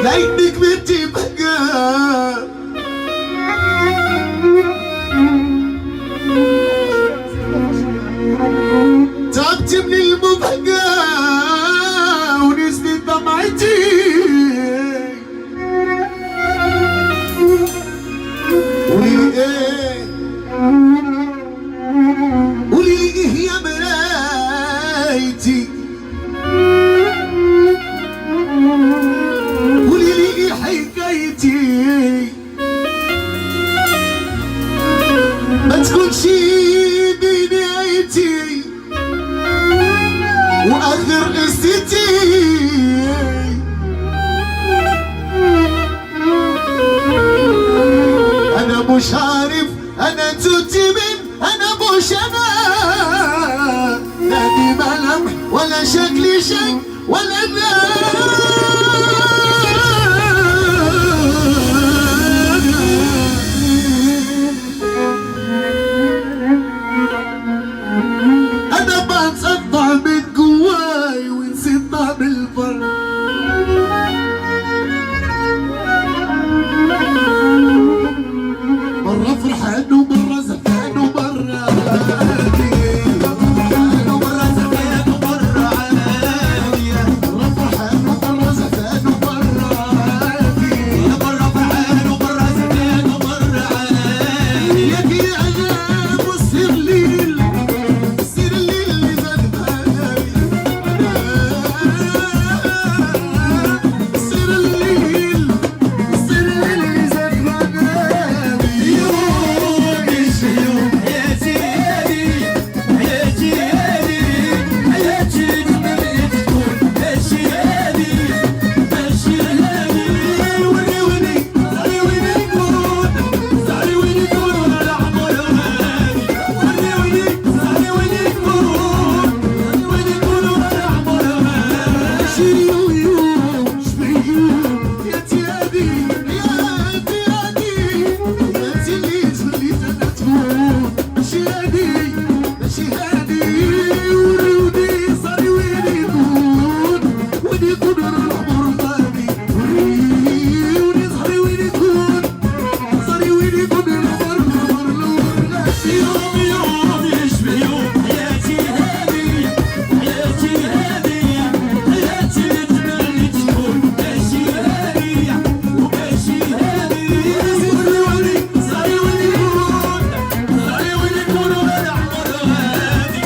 لانك بنتي بقى تعبت من المبهجة ونزلت دمعتي قولي ايه قولي لي ايه يا مرايتي قولي لي ايه حكايتي ما تكونش بدايتي واخر قصتي انا مش عارف انا توتي من انا مش انا لا دي ملامح ولا شكلي شيء ولا انا انا بتصدع من جواي ونسيت طعم الفرح مرة فرحان ومرة زفان ومرة عادي مرة زفان ومرة عادي مرة فرحان ومرة زفان ومرة عادي مرة فرحان ومرة زفان ومرة عادي ياكي عجاب والسر ليل السر الليل اللي زاد بالي السر الليل السر اللي زاد بالي يوم يوم حياتي هادي حياتي هادي حياتي تمنيت تكون ماشي هادي ماشي هادي وريوني صاري وين يكون صاري وين يكون على عمر هادي وريوني صاري وين يكون صاري وين يكون على عمر هادي شيويو شبيو حياتي هادي حياتي هادي حياتي اللي توليت انا تكون ماشي هادي ماشي هادي وريوني صاري وين يكون العمر غادي وريوني صاري وين يكون صاري وين يكون العمر غادي يوم يوم يشبه يوم حياتي هادي حياتي هادي حياتي اللي تمنيت تكون ماشي هادي وماشي هادي وريوني صاري وين يكون على عمر هادي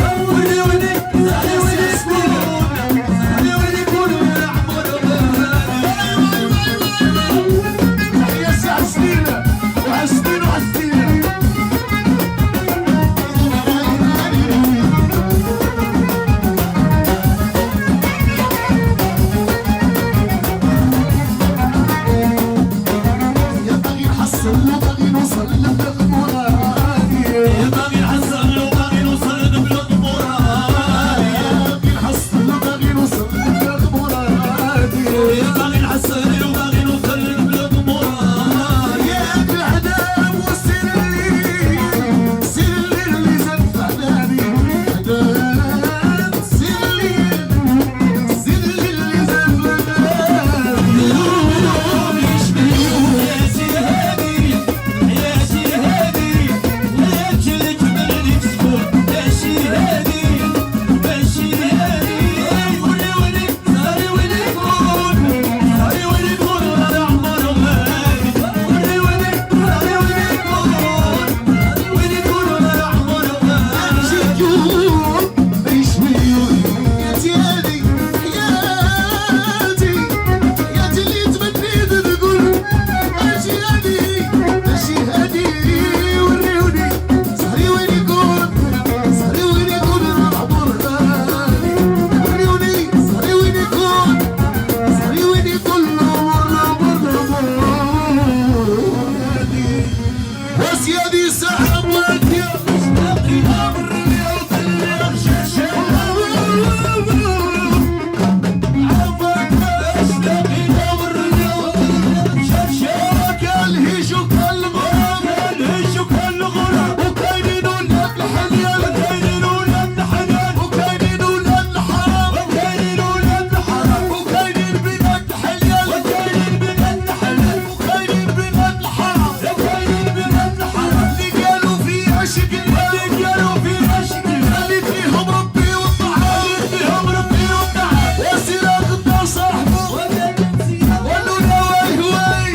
شكل هذيك قالوا فيها شكل هذيك فيهم ربي والطعام فيهم ربي والطعام وسيرة غدا صاحبه ولو يا واي هواي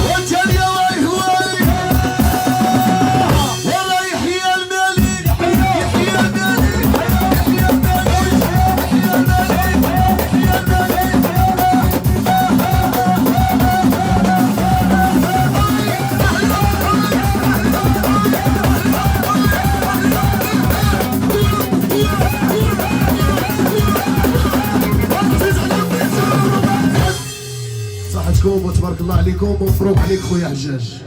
وجل يا واي هواي والله يحيى الملك يحيى الملك يحيى الملك يحيى الملك يحيى الملك صحتكم وتبارك الله عليكم ومبروك عليك خويا حجاج.